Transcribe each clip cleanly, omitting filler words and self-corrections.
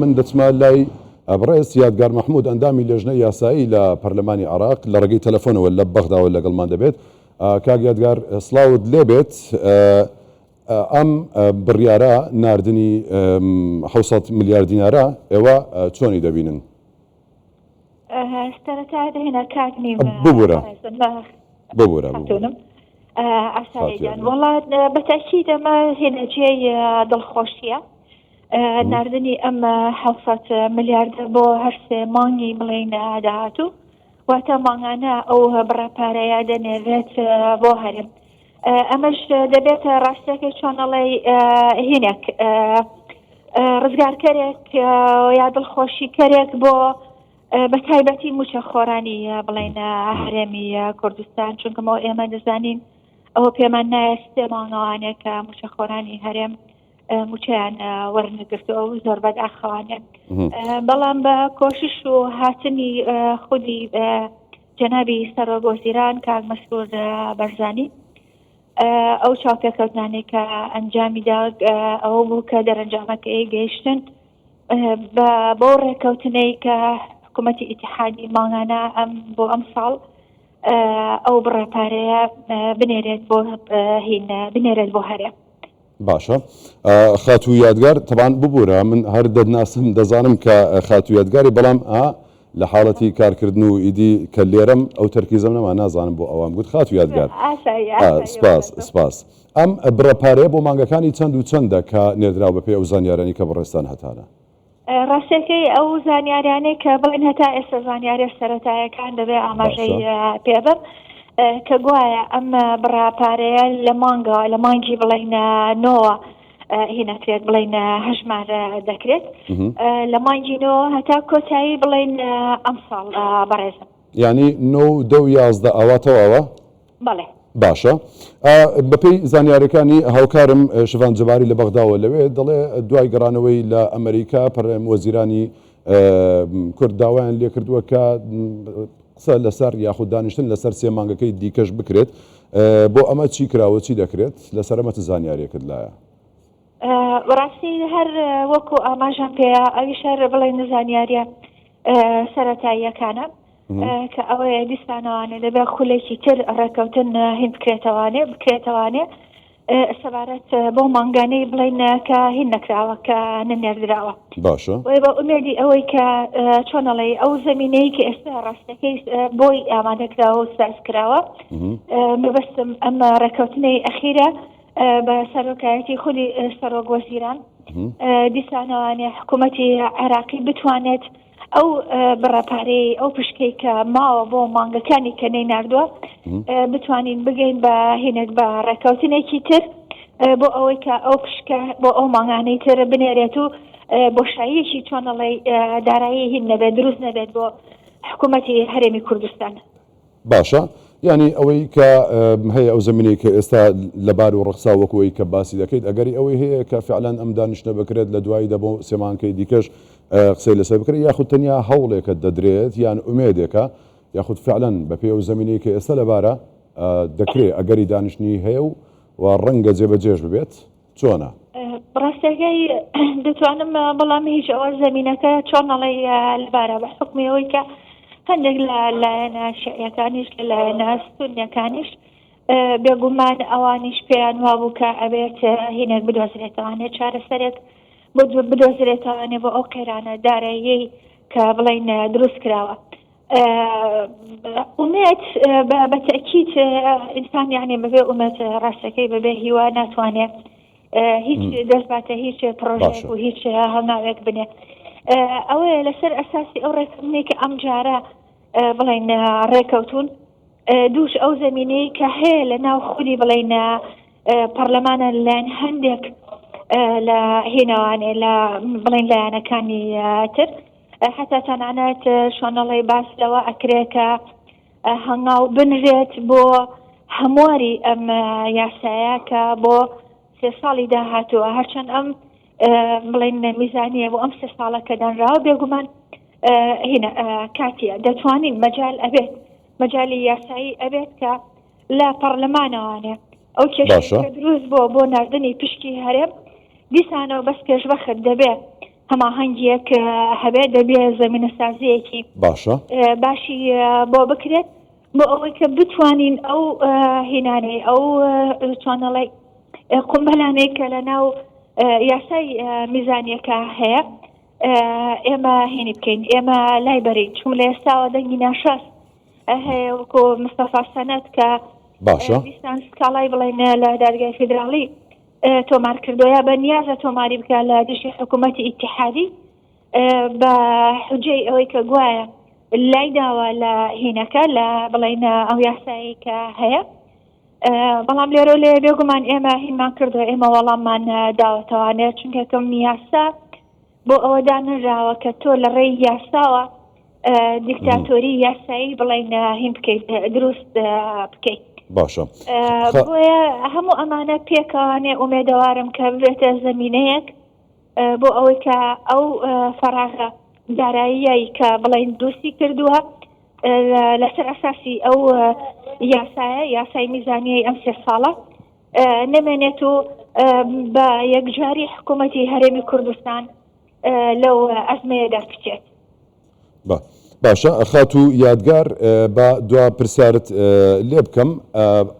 من دەچمە لای بڕێز یادگار محمود ئەندامی لێژنەی یاسایی لە پەرلەمانی عێراق لە ڕێگەی تەلەفۆنەوە لە بەغداوە لەگەڵمان دەبێت. کاک یادگار سڵاوت لێبێت. ئەم بڕیارە ناردنی 700 ملیار دینارە ئێوە چۆنی دەبینن؟ سەرەتا دەهێنا کاتنیم ببوورە ئاساییان وڵات بەتاکید ئەمە هێنەجێی دڵخۆشیە ناردنی ئەم 700 ملیاردە بۆ هەر سێ مانگی بڵێن داهاتوو واتە مانگانە ئەو بڕاپارەیە دەنێرێت بۆ هەرم. ئەمەش دەبێت ڕاستەکەی چۆنەڵێ هینێک ڕزگارکەرێک یا دڵخۆشیکەرێک بۆ بە تایبەتی موچە خۆرانی بڵێن هەرێمی کوردستان، چونکەمەوە ئێمە دەزانین ئەوە پێمان نایە سێ مانگەوانێک کە موچە خۆرانی هەرێم موچیان وەرنەگرتووە و زۆر بەداخەوانێن. بەڵام بە کۆشش و هاتنی خودی جەنابی سەرۆک وەزیران کاک مەسرور بەرزانی ئەو چاوپێکەوتانێک کە ئەنجامیدا ئەوە بوو کە دەرەنجامەکەی گەیشتن بۆ ڕێکەوتنەی کە حکوومەتی ئیتیحادی ماڵانە بۆ ئەم ساڵ ئەو بڕێپارەیە بنێرێت بۆ بنێرێت بۆ هەرێم. باشە. خاتوو یادگار تەبان ببوورە من هەر دەدناسم دەزانم کە خاتوو یادگاری بەڵام لە حاڵەتی کارکردن و ئیدی کە لێرەم ئەو تەرکیزم نەما نازانم بۆ ئەوام گوت خاتوو یادگار. سپاس. ئەم بڕەپارەیە بۆ مانگەکانی چەند و چەندە کە نێردراو بەپێ ئەو زانیارانی کە بەڕێستان هەتانە؟ ڕاستەکەی ئەو زانیاریانەی کە بڵێن هەتا ئێستا زانیاری سەرەتایەکان دەبێ ئاماژەی پێبن کە گوایە ئەم بڕاپارەیە لە مانگەوە لە مانگی بڵێن نۆوە هینەکرێت بڵێن هەژمار دەکرێت لە مانگی نۆ هەتا کۆتایی بڵێن ئەم ساڵ بەڕێزم یعنی 9 10 11 ئەواتەوەوە؟ بەڵێ. باشە. بەپێی زانیاریەکانی هاوکارم شڤان جەباری لە بەغداوە لەوێ دەڵێ دوای گەڕانەوەی لە ئەمریکا پەرلەمان وەزیرانی کورد داوایان لێ کردووە کە قسە لەسەر یاخود دانیشتن لەسەر سێ مانگەکەی دیکەش بکرێت. بۆ ئەمە چی کراوە چی دەکرێت لەسەر ئەمە زانیاریەکەت لایە؟ ڕاستی هەر وەکو ئاماژان پێەیە ئەویش هەر بڵێن زانیاریە سەرەتاییەکانە کە ئەوەیە دیسانەوانێ دەبێت خولێکی تر ڕێکەوتن هین بکرێتەوانێ سەبارەت بۆ مانگانەی بڵێن کە هین نەکراوە کە نەنێردراوە. باشە. بە ئومێدی ئەوەی کە چۆنەڵێ ئەو زەمینەی کە ئێستا ڕاستەکەی بۆی ئامادەکراوە و سازکراوە مەبەستم ئەم ڕێکەوتنەی ئەخیرە بە سەرۆکایەتی خودی سەرۆک وەزیران دیسانەوانێ حکوومەتی عێراقی بتوانێت ئەو بڕەپارەی ئەو پشکەی کە ماوە بۆ مانگەکانی کە نەیناردووە بتوانین بگەین بە هینێک بە ڕێکەوتنێکی تر بۆ ئەوەی کە ئەو پشکە بۆ ئەو مانگانەی تر بنێرێت و بۆشاییەکی چۆنەڵێ دارایی هین نەبێت دروست نەبێت بۆ حکوومەتی هەرێمی کوردستان. باشە. ینی ئەوەی کە هەیە ئەو زمینەی کە ئێستا لەبار و ڕقسا وەکوەوەی کە باسی دەکەیت ئەگەری ئەوەی هەیە کە فعلان ئەم دانیشتە بکرێت لە دواییدا بۆ سێمانکەی دیکەش قسەی لەسەر بکرێت یاخود تەنیا هەوڵێکە دەدرێت یان ئومێدێکە یاخود فعلان بەپێ ئەو زمینەی کە ئێستا لەبارە دەکرێت ئەگەری دانیشتنی هەیە و ڕەنگە جێبەجێش ببێت چۆنە؟ ڕاستەکەی دەتوانم بەڵام هیچ ئەوە زمینەکە چۆنەڵێ لەبارە بە حکمیەوەی کە هەندێک لایەنە شیعیەکانیش لە لایەنە سونیەکانیش بێگومان ئەوانیش پێیان وابوو کە ئەبێت هینێک بدۆزرێتەوانێت چارەسەرێک بۆ بدۆزرێتەوانێ بۆ ئەو قەیرانە دارایی کە بڵێن دروست کراوە. ئومێت بەتەکید ئینسان یعنی بەبێ ئومێت ڕاستەکەی بەبێ هیوا ناتوانێت هیچ دەستباتە هیچ پرۆژێک و هیچ هەڵناوێک بنێ. ئەوەیە لەسەر ئەساسی ئەو ڕێکەوتنێکی ئەم جارە بڵێن ڕێکەوتون دووش ئەو زمینەی کە هەیە لە ناو خودی بڵێن پەرلەمانە لەلایەن هەندێک لە هێناوانێ لە بڵێن لایەنەکانی تر حتا تەنانەت شۆنەڵی باس لەوە ئەکرێت کە هەنگاو بنرێت بۆ هەمواری ئەم یاسایە کە بۆ 3 ساڵی داهاتووە هەرچەند ئەم بڵێن میزانیە بۆ ئەم 3 ساڵە کە دەنراوە بێگومان هینە کاتیە دەتوانین مەجال ئەبێت مەجای یاسایی ئەبێت کە لە پەرلەمانەوانێ ئەو کێشە دروست بۆ ناردنی پشکی هەرێم دیسانەوە بەس پێشبەخت دەبێت هەماهەنگیەک هەبێت دەبێ زەمینە سازیەکی باشە باشی بۆ بکرێت بۆ ئەوەی کە بتوانین ئەو هێنانەی ئەو چۆنەڵی قومبەلانەی کە لە ناو یاسای میزانیەکە هەیە ئێمە هێنی بکەین ئێمە لای بەرین چون لە ئێستاوە دەنگی ناشاست هەیە وەکو مستەفا سەنەت کە باشە دیسان سکاڵای بڵێن لە دادگای فیدراڵی تۆمار کردویە بە نیازە تۆماری بکە لە دژی حکوومەتی ئیتیحادی بە حجەی ئەوەی کە گوایە لای داوە لە هینەکە لە بڵێن ئەو یاسایی کە هەیە بەڵام لێرە لێ بێگومان ئێمە هینمان کردو ئێمە وەڵاممان داوەتەوانێت چونکە کەم یاسا بۆ ئەوە دانراوە کە تۆ لە ڕێی یاساوە دیکتاتۆری یاسایی بڵێن هین بکەیت دروست بکەیت باشە بۆیە هەموو ئەمانە پێکەوانێ ئومێدەوارم کە بێتە زەمینەیەک بۆ ئەوەی کە ئەو فەراغە داراییایی کە بڵێن دروستی کردووە لەسەر ئەساسی ئەو یاسای میزانیەی ئەم 3 ساڵە نەمێنێت و بە یەکجاری حکوومەتی هەرێمی کوردستان لەو ئەزمەیە دەربچێت. باشە خات و یادگار بە دوا پرسیارت لێ بکەم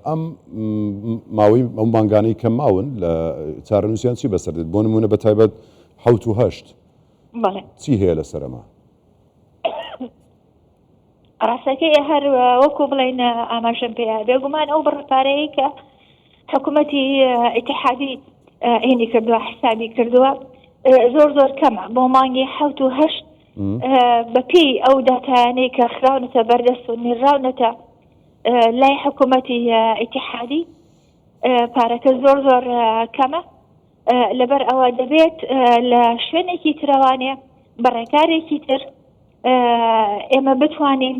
ئەم ماوەی ئەو مانگانەی کە ماون لە چارەنووسیان چی بەسەردێت بۆ نمونە بە تایبەت 7 و 8 چی هەیە لەسەر ئەمە؟ ڕاستەکەی هەر وەکو بڵێن ئاماژەم پێ بێگومان ئەو بڕپارەیە کە حکوومەتی ئیتیحادی عینی کردووە حسابی کردووە زۆر کەمە بۆ مانگی 7 و 8 بەپێی ئەو داتایانەی کە خراونەتە بەردەست و نێراونەتە لای حکوومەتی ئیتیحادی پارەکە زۆر کەمە لەبەر ئەوە دەبێت لە شوێنێکی ترەوانێ بەڕێکارێکی تر ئێمە بتوانین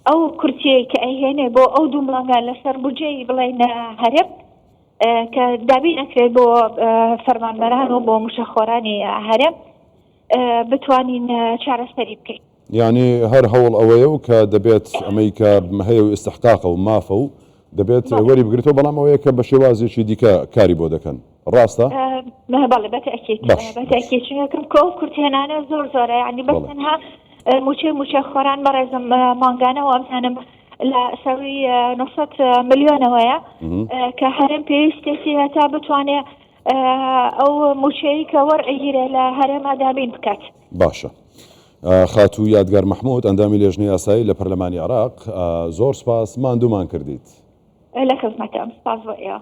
ئەو کورتیەی کە ئەیهێنێ بۆ ئەو دوو مانگان لەسەر بودجەی بڵێن هەرێم کە دابین ئەکرێت بۆ فەرمانبەران و بۆ موشەخۆرانی هەرێم بتوانین چارەسەری بکەین. یعنی هەر هەوڵ ئەوەیە و کە دەبێت ئەمەی کە هەیە و ئستحقاقە و مافە و دەبێت وەری بگرێتەوە بەڵام ئەوەیە کە بە شێوازێکی دیکە کاری بۆ دەکەن ڕاستە؟ بەڵێ بەتەکیت چونکەم کۆ کورتێنانە زۆرە یعنی بەس تەنها موچە خۆران بەڕێزم مانگانەوە ئەمزانم لە سەروی 900 ملیۆنەوەیە کە هەرێم پێویستێتی هەتا بتوانێت ئەو موچەیە کە وەرئەگیرێ لە هەرێما دابین بکات. باشە خات و یادگار محمود ئەندامی لێژنەی یاسایی لە پەرلەمانی عێراق زۆر سپاس ماندوومان کردیت لە خزمەتم سپاس بۆ ئێوە.